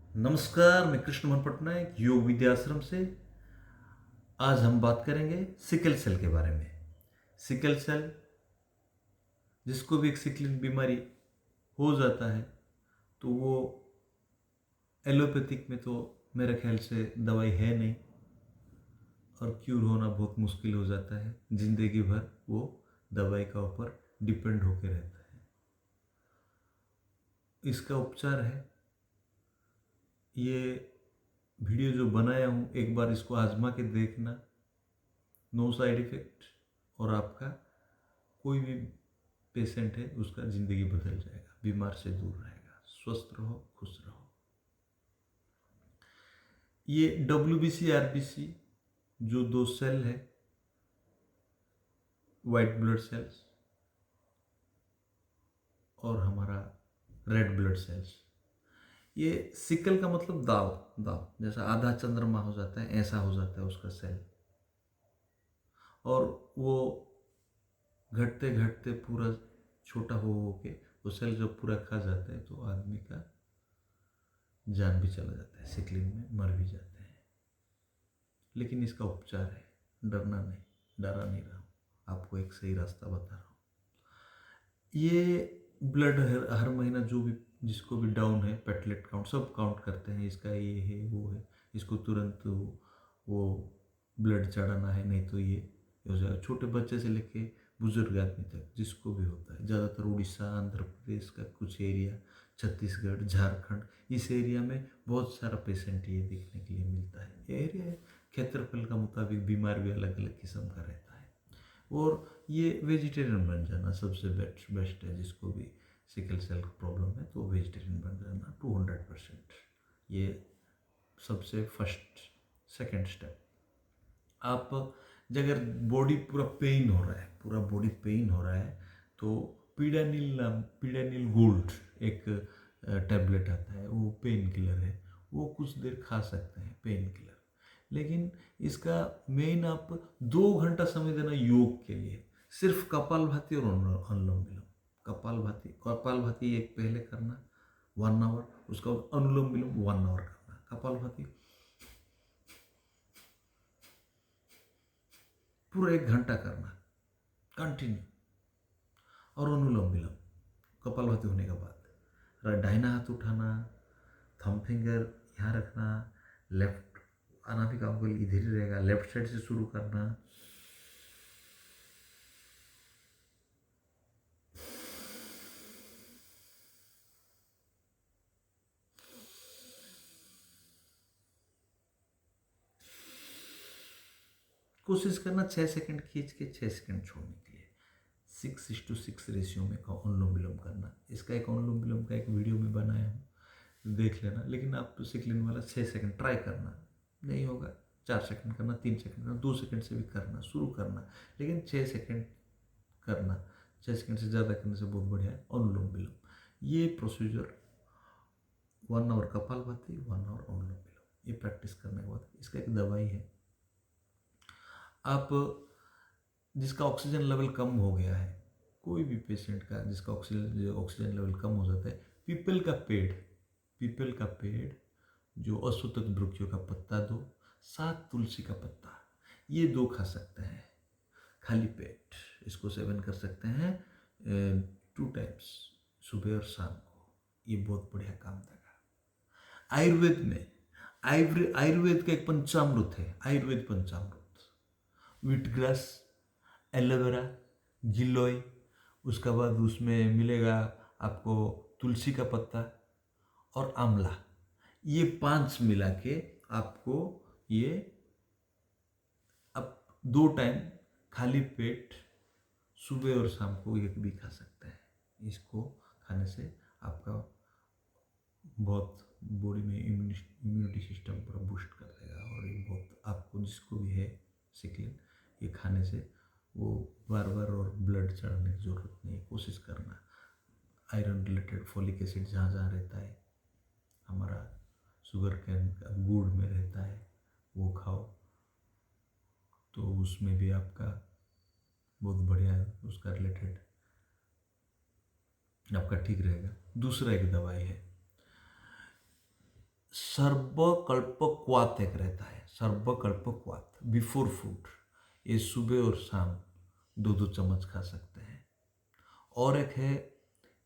नमस्कार, मैं कृष्ण मोहन पटनायक योग विद्याश्रम से। आज हम बात करेंगे सिकल सेल के बारे में। सिकल सेल, जिसको भी एक सिकलिन बीमारी हो जाता है तो वो एलोपैथिक में तो मेरे ख्याल से दवाई है नहीं और क्यूर होना बहुत मुश्किल हो जाता है। जिंदगी भर वो दवाई का ऊपर डिपेंड होकर रहता है। इसका उपचार है, ये वीडियो जो बनाया हूँ एक बार इसको आजमा के देखना। नो साइड इफेक्ट, और आपका कोई भी पेशेंट है उसका ज़िंदगी बदल जाएगा, बीमार से दूर रहेगा। स्वस्थ रहो, खुश रहो। ये WBC RBC जो दो सेल है, वाइट ब्लड सेल्स और हमारा रेड ब्लड सेल्स, ये सिकल का मतलब दाव दाव, जैसा आधा चंद्रमा हो जाता है ऐसा हो जाता है उसका सेल। और वो घटते घटते पूरा छोटा हो के वो सेल जब पूरा खा जाता है तो आदमी का जान भी चला जाता है, सिकलिन में मर भी जाते हैं। लेकिन इसका उपचार है, डरना नहीं, डरा नहीं रहा हूँ, आपको एक सही रास्ता बता रहा हूँ। ये ब्लड हर महीना जो भी जिसको भी डाउन है, पेटलेट काउंट सब काउंट करते हैं, इसका ये है वो है, इसको तुरंत वो ब्लड चढ़ाना है, नहीं तो ये हो जाएगा। छोटे बच्चे से लेके बुजुर्ग आदमी तक जिसको भी होता है। ज़्यादातर उड़ीसा, आंध्र प्रदेश का कुछ एरिया, छत्तीसगढ़, झारखंड, इस एरिया में बहुत सारा पेशेंट ये देखने के लिए मिलता है। ये एरिया क्षेत्रफल का मुताबिक बीमार भी अलग अलग किस्म का रहता है। और ये वेजिटेरियन बन जाना सबसे बेस्ट है। जिसको भी सिकल सेल प्रॉब्लम है तो वेजिटेरियन बन जाना 200%, ये सबसे फर्स्ट सेकंड स्टेप। आप अगर बॉडी पूरा पेन हो रहा है, पूरा बॉडी पेन हो रहा है, तो पीडानिल गोल्ड एक टैबलेट आता है, वो पेन किलर है, वो कुछ देर खा सकते हैं, पेन किलर। लेकिन इसका मेन आप 2 घंटा समय देना योग के लिए। सिर्फ कपालभाति और अनुलोम विलोम। कपालभाति एक पहले करना 1 आवर, उसका बाद अनुलोम विलोम 1 आवर करना। कपालभाति पूरा 1 घंटा करना कंटिन्यू, और अनुलोम विलोम कपालभाति होने के बाद दाहिना हाथ उठाना, थंब फिंगर यहाँ रखना, लेफ्ट अनामिका अंगुल इधर ही रहेगा, लेफ्ट साइड से शुरू करना। कोशिश करना 6 सेकंड खींच के 6 सेकंड छोड़ने के लिए। 6:6 रेशियो में अनुलोम विलोम करना। इसका एक अनुलोम विलोम का एक वीडियो में बनाया हूँ, देख लेना। लेकिन आप तो सिकलिन वाला 6 सेकंड ट्राई करना, नहीं होगा 4 सेकंड करना, 3 सेकंड करना, 2 सेकंड से भी करना शुरू करना। लेकिन 6 सेकंड करना, 6 सेकंड से ज़्यादा करने से बहुत बढ़िया है अनुलोम विलोम। ये प्रोसीजर 1 आवर कपालभाति, 1 आवर अनुलोम विलोम, ये प्रैक्टिस करने के बाद इसका एक दवाई है। आप जिसका ऑक्सीजन लेवल कम हो गया है, कोई भी पेशेंट का जिसका ऑक्सीजन लेवल कम हो जाता है, पीपल का पेड़ जो अश्वत्थ वृक्षों का पत्ता 2, 7 तुलसी का पत्ता, ये 2 खा सकते हैं खाली पेट। इसको सेवन कर सकते हैं 2 टाइम्स, सुबह और शाम को। ये बहुत बढ़िया काम देगा। आयुर्वेद का एक पंचामृत है, आयुर्वेद पंचामृत। व्हीट ग्रास, एलोवेरा, गिलोय, उसका बाद उसमें मिलेगा आपको तुलसी का पत्ता और आंवला। ये 5 मिला के आपको ये आप 2 टाइम खाली पेट सुबह और शाम को एक भी खा सकते हैं। इसको खाने से आपका बहुत बॉडी में इम्यूनिटी सिस्टम पूरा बूस्ट कर देगा। और ये बहुत आपको जिसको भी है सिकलिन, ये खाने से वो बार बार और ब्लड चढ़ाने की ज़रूरत नहीं है। कोशिश करना आयरन रिलेटेड, फॉलिक एसिड जहाँ जहाँ रहता है, हमारा शुगर कैन का गुड़ में रहता है, वो खाओ तो उसमें भी आपका बहुत बढ़िया उसका रिलेटेड आपका ठीक रहेगा। दूसरा एक दवाई है सर्वकल्पक्वाथ एक रहता है, सर्वकल्पक्वाथ बिफोर फूड, ये सुबह और शाम 2-2 चम्मच खा सकते हैं। और एक है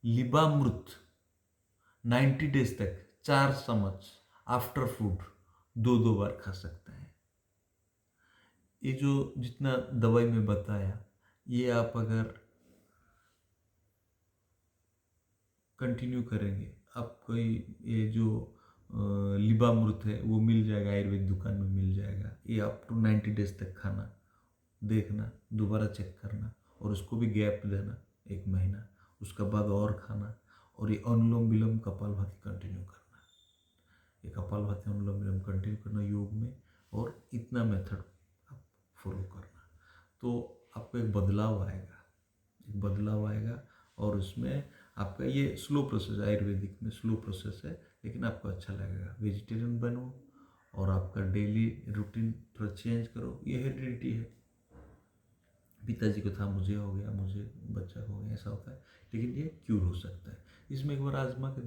लिबामृत, 90 डेज तक 4 चम्मच आफ्टर फूड 2-2 बार खा सकते हैं। ये जो जितना दवाई में बताया, ये आप अगर कंटिन्यू करेंगे, आपको ये जो लिबामृत है वो मिल जाएगा, आयुर्वेद दुकान में मिल जाएगा। ये आप टू 90 डेज तक खाना, देखना, दोबारा चेक करना और उसको भी गैप देना 1 महीना, उसका बाद और खाना। और ये अनुलोम विलोम कपालभाति कंटिन्यू करना, ये कपालभाति अनुलोम विलोम कंटिन्यू करना योग में, और इतना मेथड आप फॉलो करना, तो आपको एक बदलाव आएगा। और उसमें आपका ये स्लो प्रोसेस, आयुर्वेदिक में स्लो प्रोसेस है, लेकिन आपको अच्छा लगेगा। वेजिटेरियन बनो और आपका डेली रूटीन थोड़ा चेंज करो। ये हेरिडिटी है, पिताजी को था, मुझे हो गया, मुझे बच्चा हो गया, ऐसा होता है, लेकिन ये क्यूर हो सकता है। इसमें एक बार आजमा के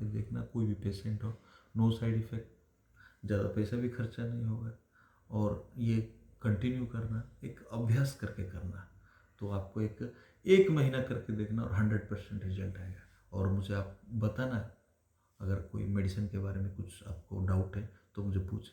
देखना, कोई भी पेशेंट हो, नो साइड इफ़ेक्ट, ज़्यादा पैसा भी खर्चा नहीं होगा, और ये कंटिन्यू करना, एक अभ्यास करके करना। तो आपको एक महीना करके देखना और 100% रिजल्ट आएगा। और मुझे आप बताना, अगर कोई मेडिसिन के बारे में कुछ आपको डाउट है तो मुझे पूछना।